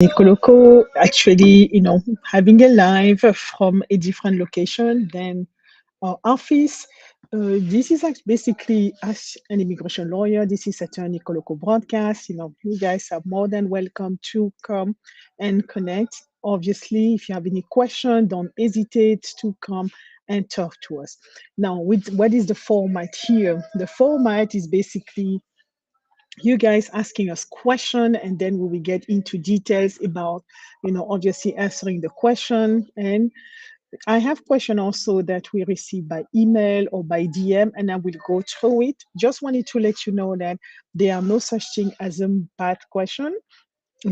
Nicoloko actually, having a live from a different location than our office. This is basically as an immigration lawyer. This is Attorney Nicoloko broadcast. You guys are more than welcome to come and connect. Obviously, if you have any question, don't hesitate to come and talk to us. Now, with what is the format here? The format is basically you guys asking us question, and then we will get into details about obviously answering the question. And I have question also that we receive by email or by DM, and I will go through it. Just wanted to let you know that there are no such thing as a bad question,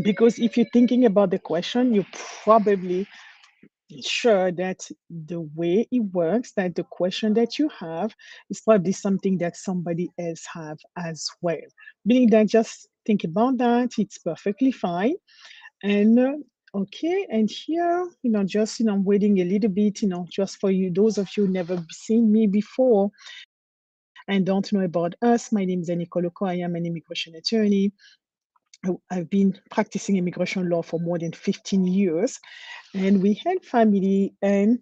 because if you're thinking about the question, you probably sure that the way it works, that the question that you have is probably something that somebody else have as well. Meaning that just think about that, it's perfectly fine. And okay, and here, just I'm waiting a little bit, just for you, those of you who never seen me before and don't know about us. My name is Annick. I am an immigration attorney. I've been practicing immigration law for more than 15 years, and we help family and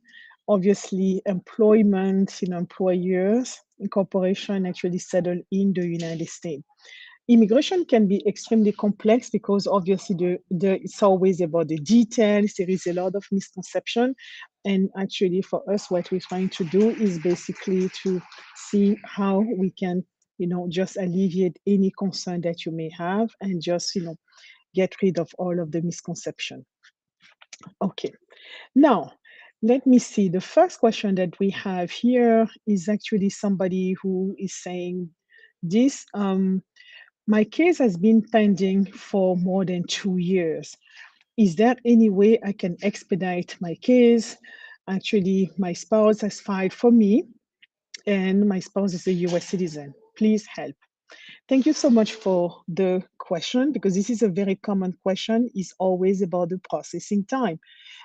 obviously employment, employers and corporation actually settle in the United States. Immigration can be extremely complex because obviously it's always about the details. There is a lot of misconception. And actually for us, what we're trying to do is basically to see how we can, just alleviate any concern that you may have and just, get rid of all of the misconception. Okay, now let me see. The first question that we have here is actually somebody who is saying this. My case has been pending for more than 2 years. Is there any way I can expedite my case? Actually, my spouse has filed for me, and my spouse is a US citizen. Please help. Thank you so much for the question, because this is a very common question. It's always about the processing time.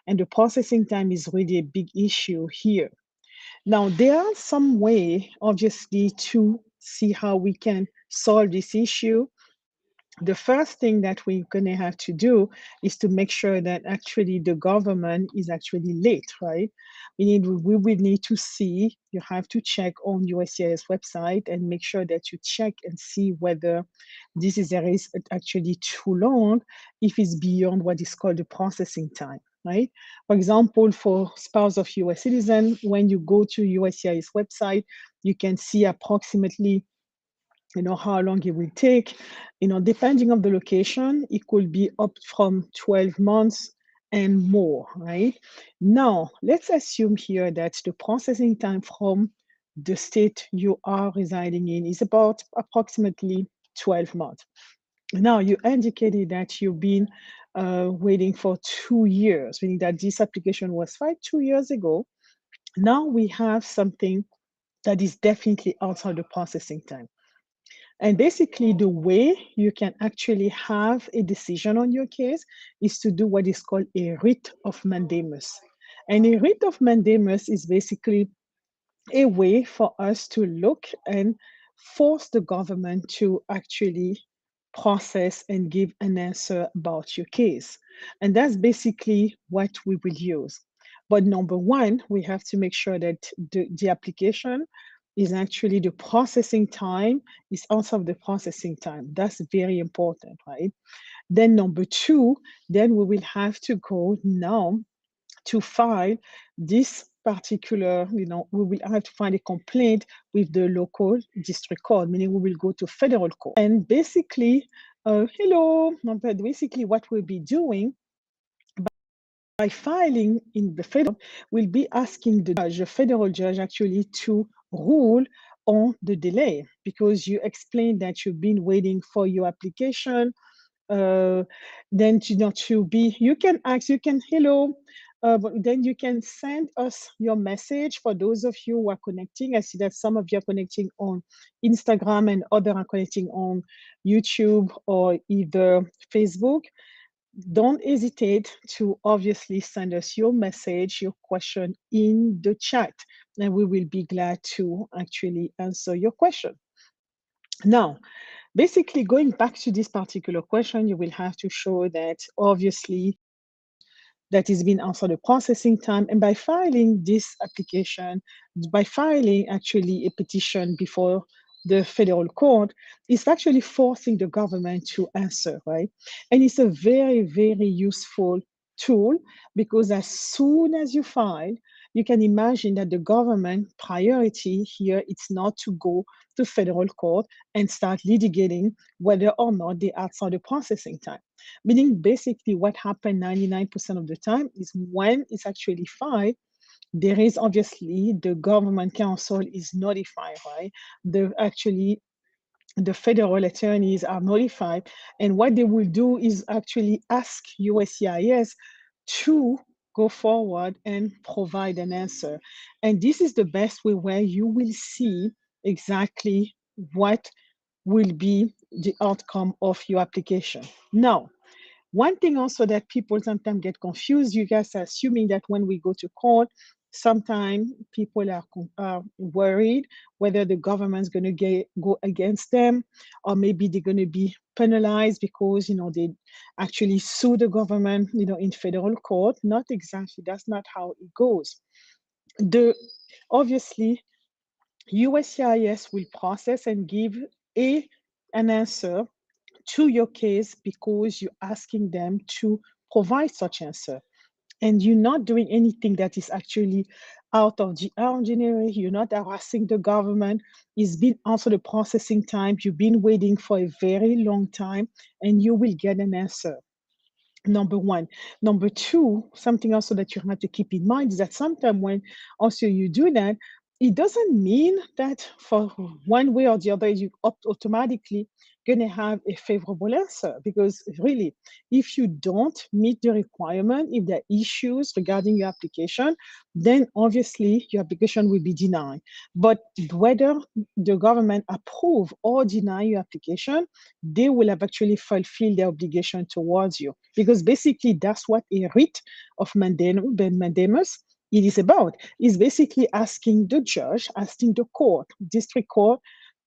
And the processing time is really a big issue here. Now, there are some way, obviously, to see how we can solve this issue. The first thing that we're going to have to do is to make sure that actually the government is actually late, right? We will need to see, you have to check on USCIS website and make sure that you check and see whether there is actually too long, if it's beyond what is called the processing time, right? For example, for spouse of US citizen, when you go to USCIS website, you can see approximately how long it will take. Depending on the location, it could be up from 12 months and more, right? Now, let's assume here that the processing time from the state you are residing in is about approximately 12 months. Now, you indicated that you've been waiting for 2 years, meaning that this application was filed 2 years ago. Now we have something that is definitely outside the processing time. And basically, the way you can actually have a decision on your case is to do what is called a writ of mandamus. And a writ of mandamus is basically a way for us to look and force the government to actually process and give an answer about your case. And that's basically what we will use. But number one, we have to make sure that the application is actually the processing time is also the processing time. That's very important, right? Then number two, then we will have to go now to file this particular, we will have to find a complaint with the local district court, meaning we will go to federal court. And basically, but basically what we'll be doing by filing in the federal, we'll be asking the federal judge actually to rule on the delay, because you explained that you've been waiting for your application. Then you can ask, but then you can send us your message. For those of you who are connecting, I see that some of you are connecting on Instagram and others are connecting on YouTube or either Facebook. Don't hesitate to obviously send us your message, your question in the chat, and we will be glad to actually answer your question. Now, Basically, going back to this particular question, you will have to show that obviously that is being answered the processing time. And by filing this application, by filing actually a petition before the federal court, it's actually forcing the government to answer, right? And it's a very, very useful tool because as soon as you file, you can imagine that the government priority here it's not to go to federal court and start litigating whether or not they outside the processing time. Meaning, basically, what happened 99% of the time is when it's actually filed, there is obviously the government counsel is notified, right? The actually the federal attorneys are notified, and what they will do is actually ask USCIS to go forward and provide an answer. And this is the best way where you will see exactly what will be the outcome of your application. Now, one thing also that people sometimes get confused, you guys are assuming that when we go to court, sometimes people are worried whether the government's going to go against them, or maybe they're going to be penalized because they actually sue the government in federal court. Not exactly, that's not how it goes. The Obviously, USCIS will process and give a an answer to your case because you're asking them to provide such answer. And you're not doing anything that is actually out of the ordinary. You're not harassing the government. It's been also the processing time. You've been waiting for a very long time, and you will get an answer. Number one. Number two, something also that you have to keep in mind is that sometimes when also you do that, it doesn't mean that for one way or the other you automatically going to have a favorable answer, because really, if you don't meet the requirement, if there are issues regarding your application, then obviously your application will be denied. But whether the government approve or deny your application, they will have actually fulfilled their obligation towards you. Because basically, that's what a writ of mandamus it is about. Is basically asking the judge, asking the court, district court,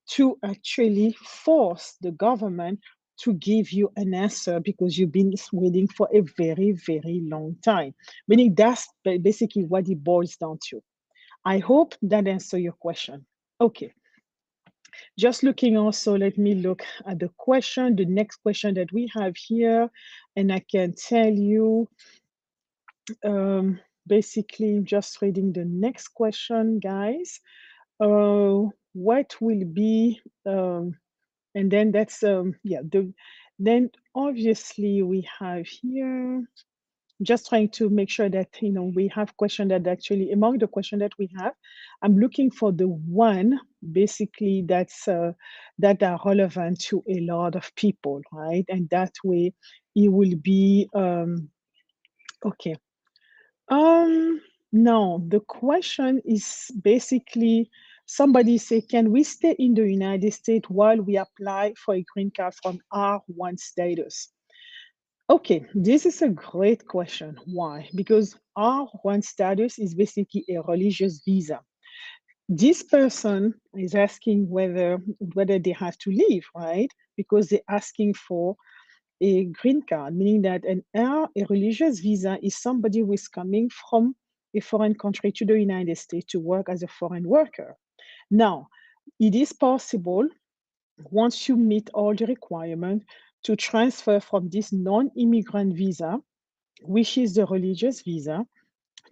to actually force the government to give you an answer because you've been waiting for a very, very long time. Meaning that's basically what it boils down to. I hope that answers your question. Okay. Just looking also, let me look at the question, the next question that we have here, and I can tell you, basically, just reading the next question, guys. What will be, and then that's, yeah, then obviously we have here, just trying to make sure that we have question that actually among the question that we have, I'm looking for the one basically that are relevant to a lot of people, right? And that way it will be okay. No, the question is basically somebody say, can we stay in the United States while we apply for a green card from R1 status? Okay, this is a great question. Why? Because R1 status is basically a religious visa. This person is asking whether they have to leave, right? Because they're asking for a green card, meaning that a religious visa is somebody who is coming from a foreign country to the United States to work as a foreign worker. Now, it is possible once you meet all the requirements to transfer from this non-immigrant visa, which is the religious visa,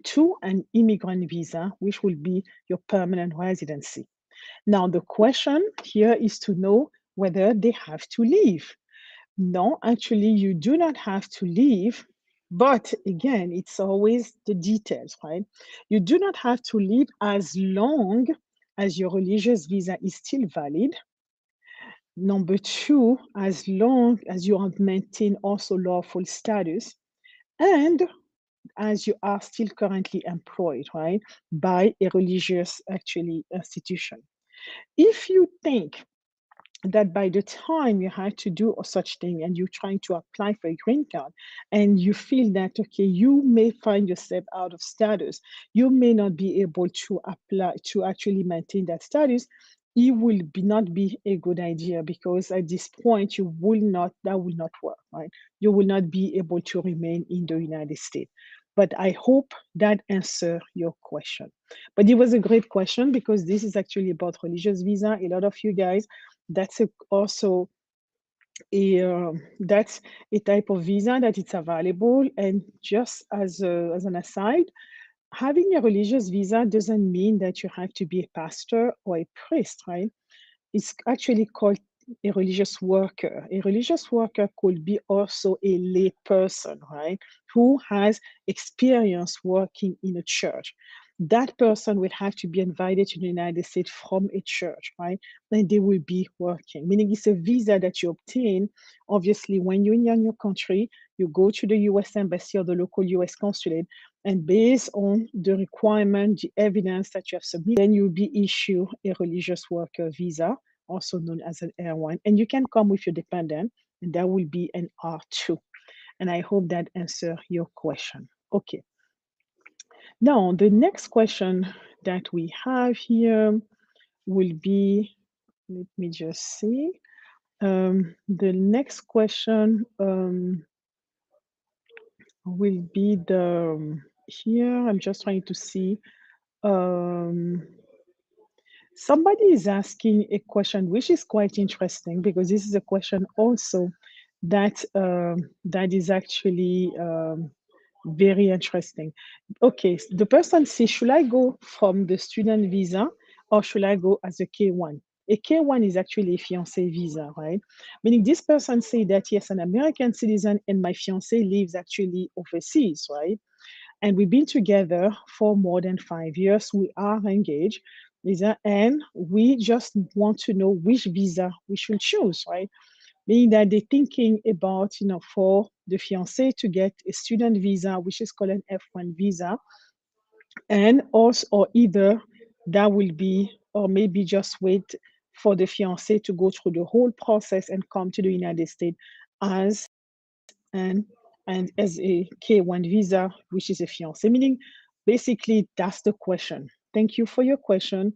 to an immigrant visa, which will be your permanent residency. Now, the question here is to know whether they have to leave. No, actually, you do not have to leave. But again, it's always the details, right? You do not have to leave as long as your religious visa is still valid. Number two, as long as you have maintained also lawful status, and as you are still currently employed, right, by a religious actually institution. If you think that by the time you had to do such thing and you're trying to apply for a green card and you feel that okay, you may find yourself out of status, you may not be able to apply to actually maintain that status, it will not be a good idea, because at this point you will not that will not work, right? You will not be able to remain in the United States. But I hope that answer your question. But it was a great question, because this is actually about religious visa. A lot of you guys, also that's a type of visa that it's available. And just as an aside, having a religious visa doesn't mean that you have to be a pastor or a priest, right? It's actually called a religious worker. A religious worker could be also a lay person, right? Who has experience working in a church. That person will have to be invited to the United States from a church, right? And they will be working, meaning it's a visa that you obtain. Obviously, when you're in your country, you go to the US Embassy or the local US consulate, and based on the requirement, the evidence that you have submitted, then you'll be issued a religious worker visa, also known as an R1. And you can come with your dependent, and that will be an R2. And I hope that answers your question. Okay. Now, the next question that we have here will be, let me just see. The next question will be here. I'm just trying to see. Um, Somebody is asking a question which is quite interesting, because this is a question also that is actually very interesting. Okay, the person says, should I go from the student visa, or should I go as a K1? A K1 is actually a fiancé visa, right? Meaning this person say that, yes, an American citizen and my fiancé lives actually overseas, right? And we've been together for more than 5 years. We are engaged, Lisa, and we just want to know which visa we should choose, right? Meaning that they're thinking about, for the fiancé to get a student visa, which is called an F1 visa, and also, or either that will be, or maybe just wait for the fiancé to go through the whole process and come to the United States as and as a K1 visa, which is a fiancé. Meaning, basically, that's the question. Thank you for your question.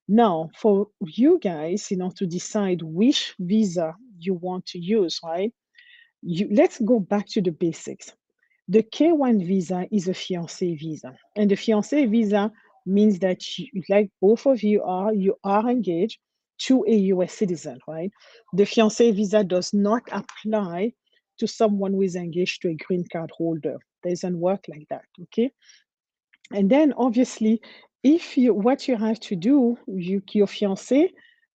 Now, for you guys, to decide which visa you want to use, right? Let's go back to the basics. The K1 visa is a fiancé visa, and the fiancé visa means that like both of you are engaged to a U.S. citizen, right? The fiancé visa does not apply to someone who is engaged to a green card holder. It doesn't work like that, okay? And then obviously, if you what you have to do, your fiancé,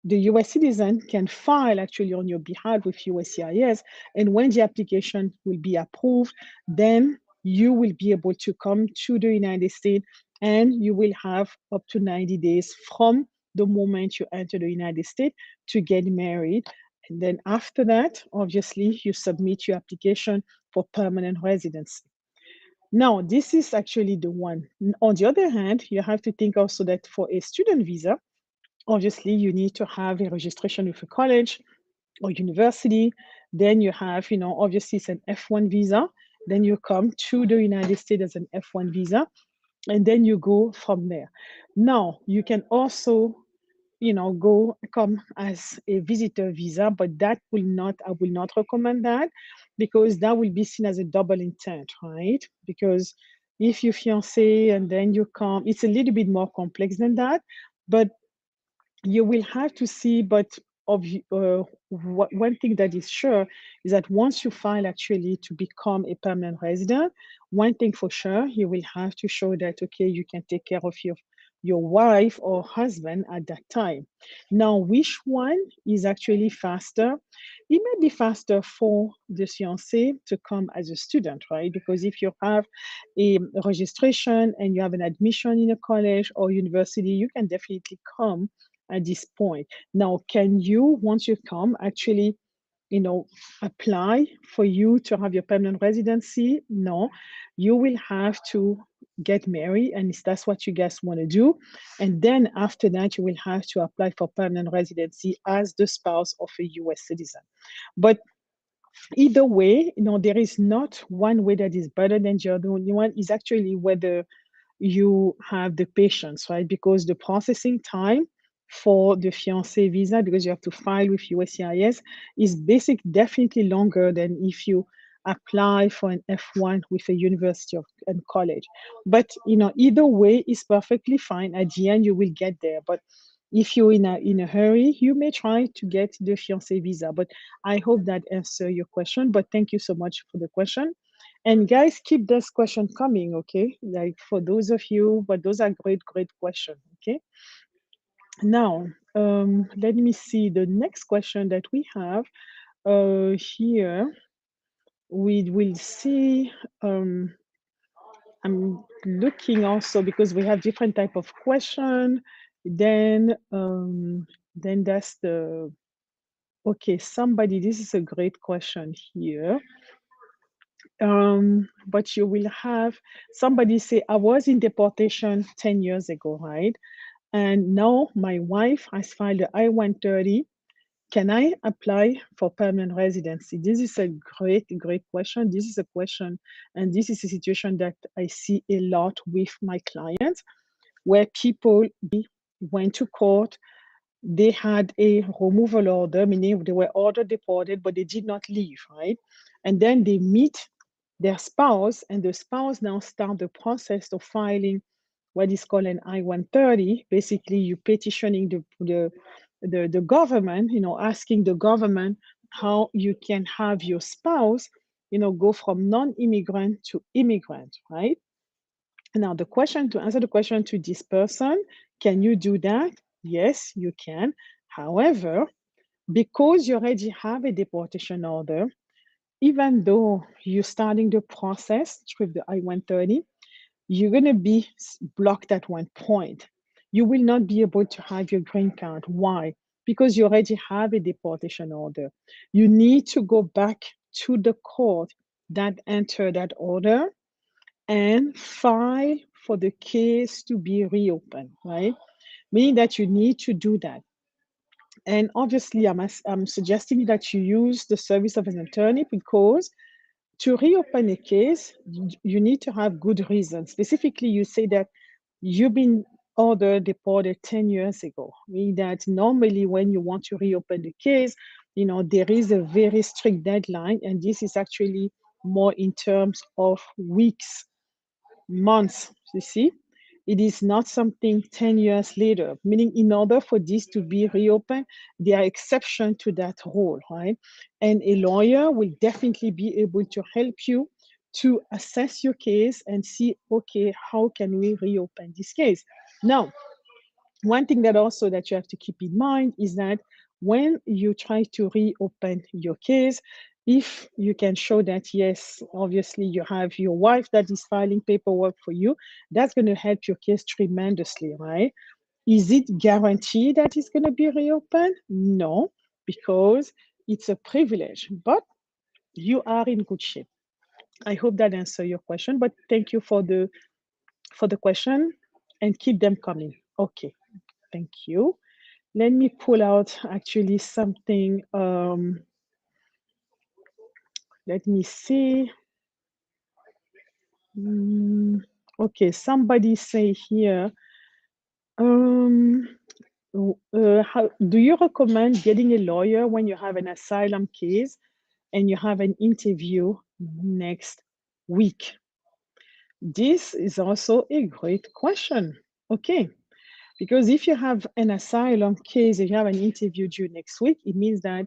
the US citizen, can file actually on your behalf with USCIS. And when the application will be approved, then you will be able to come to the United States, and you will have up to 90 days from the moment you enter the United States to get married. And then after that, obviously, you submit your application for permanent residency. Now, this is actually the one. On the other hand, you have to think also that for a student visa, obviously you need to have a registration with a college or university. Then you have, obviously it's an F1 visa. Then you come to the United States as an F1 visa, and then you go from there. Now, you can also go come as a visitor visa, but I will not recommend that, because that will be seen as a double intent, right? Because if you fiancé and then you come, it's a little bit more complex than that, but you will have to see. But one thing that is sure is that once you file actually to become a permanent resident, one thing for sure, you will have to show that, okay, you can take care of your wife or husband at that time. Now, which one is actually faster? It may be faster for the fiancé to come as a student, right? Because if you have a registration and you have an admission in a college or university, you can definitely come at this point. Now, can you, once you come, actually, apply for you to have your permanent residency? No, you will have to get married, and if that's what you guys want to do. And then after that, you will have to apply for permanent residency as the spouse of a US citizen. But either way, there is not one way that is better than the other. One is actually whether you have the patience, right? Because the processing time for the fiancé visa, because you have to file with USCIS, is definitely longer than if you apply for an F1 with a university and college. But either way is perfectly fine. At the end, you will get there. But if you're in a hurry, you may try to get the fiancé visa. But I hope that answer your question. But thank you so much for the question. And guys, keep this question coming, okay? Like for those of you, but those are great, great questions, okay? Now, let me see the next question that we have here. We will see. I'm looking also because we have different type of question. Then that's the okay. Somebody, this is a great question here. But you will have somebody say, I was in deportation 10 years ago, right? And now my wife has filed a I-130. Can I apply for permanent residency? This is a great, great question. This is a question, and this is a situation that I see a lot with my clients, where people went to court, they had a removal order, meaning they were ordered deported, but they did not leave, right? And then they meet their spouse, and the spouse now start the process of filing what is called an I-130. Basically, you petitioning the government, asking the government how you can have your spouse, go from non-immigrant to immigrant, right? Now, to answer the question to this person, can you do that? Yes, you can. However, because you already have a deportation order, even though you're starting the process with the I-130, you're going to be blocked at one point. You will not be able to have your green card. Why? Because you already have a deportation order. You need to go back to the court that entered that order and file for the case to be reopened, right? Meaning that you need to do that. And obviously, I'm suggesting that you use the service of an attorney, because to reopen a case, you need to have good reasons. Specifically, you say that you've been ordered deported 10 years ago, meaning that normally when you want to reopen the case, there is a very strict deadline, and this is actually more in terms of weeks, months, you see. It is not something 10 years later, meaning in order for this to be reopened, there are exceptions to that rule, right? And a lawyer will definitely be able to help you to assess your case and see, okay, how can we reopen this case? Now, one thing that also that you have to keep in mind is that when you try to reopen your case, if you can show that, yes, obviously you have your wife that is filing paperwork for you, that's going to help your case tremendously, right? Is it guaranteed that it's going to be reopened? No, because it's a privilege, but you are in good shape. I hope that answers your question, but thank you for the question, and keep them coming. Okay, thank you. Let me pull out actually something. Let me see. Okay, somebody say here, um, how do you recommend getting a lawyer when you have an asylum case and you have an interview next week? This is also a great question. Okay, because if you have an asylum case, if you have an interview due next week, it means that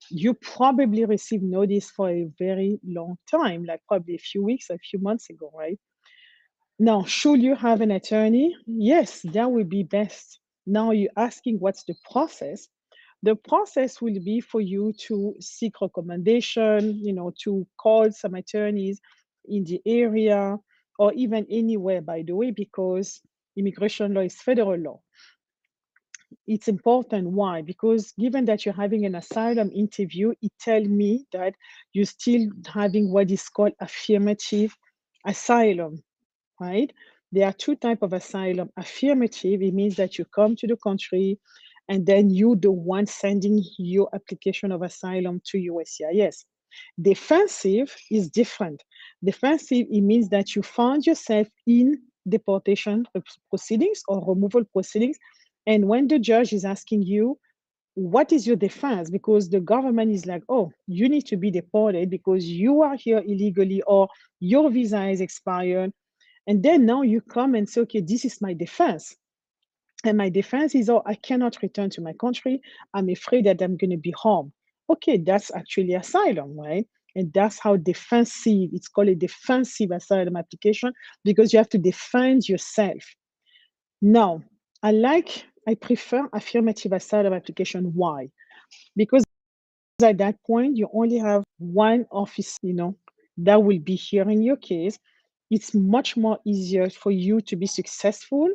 you probably received notice for a very long time, like probably a few weeks or a few months ago, right? Now, should you have an attorney? Yes, that would be best. Now you're asking what's the process. The process will be for you to seek recommendation, to call some attorneys in the area or even anywhere, by the way, because immigration law is federal law. It's important. Why? Because given that you're having an asylum interview, it tells me that you're still having what is called affirmative asylum, right? There are two types of asylum. Affirmative, it means that you come to the country and then you the one sending your application of asylum to USCIS. Defensive is different. Defensive, it means that you found yourself in deportation proceedings or removal proceedings, And when the judge is asking you, what is your defense? Because the government is like, oh, you need to be deported because you are here illegally or your visa is expired. And then now you come and say, okay, this is my defense. And my defense is, oh, I cannot return to my country. I'm afraid that I'm going to be harmed. Okay, that's actually asylum, right? And that's how defensive, it's called a defensive asylum application because you have to defend yourself. Now, I prefer affirmative asylum application. Why? Because at that point, you only have one officer, that will be hearing your case. It's much more easier for you to be successful.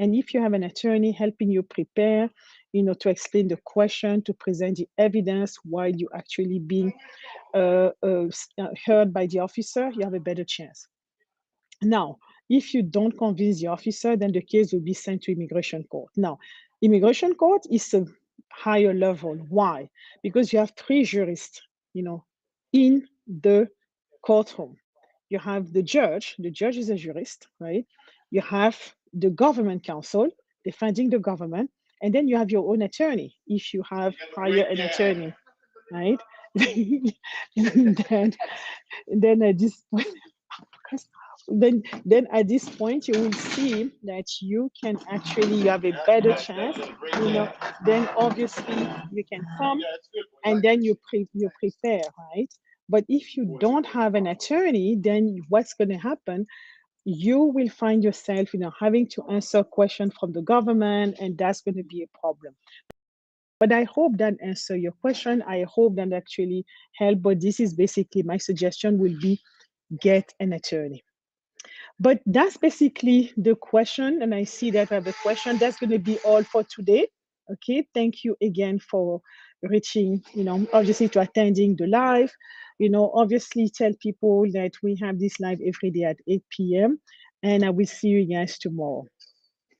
And if you have an attorney helping you prepare, to explain the question, to present the evidence while you actually being heard by the officer, you have a better chance. Now, if you don't convince the officer, then the case will be sent to immigration court. Now, immigration court is a higher level. Why? Because you have three jurists, in the courtroom. You have the judge. The judge is a jurist, right? You have the government counsel defending the government, and then you have your own attorney if you have hire an attorney, right? then, then at this point, then at this point you will see that you have a better chance. Then obviously you can come and then you prepare, right? But if you don't have an attorney, then what's going to happen? You will find yourself, having to answer questions from the government, and that's going to be a problem. But I hope that answer your question. I hope that actually help. But this is basically my suggestion will be get an attorney. But that's basically the question. And I see that I have a question. That's going to be all for today. Okay. Thank you again for obviously to attending the live. Obviously tell people that we have this live every day at 8 p.m. And I will see you guys tomorrow.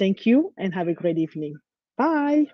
Thank you and have a great evening. Bye.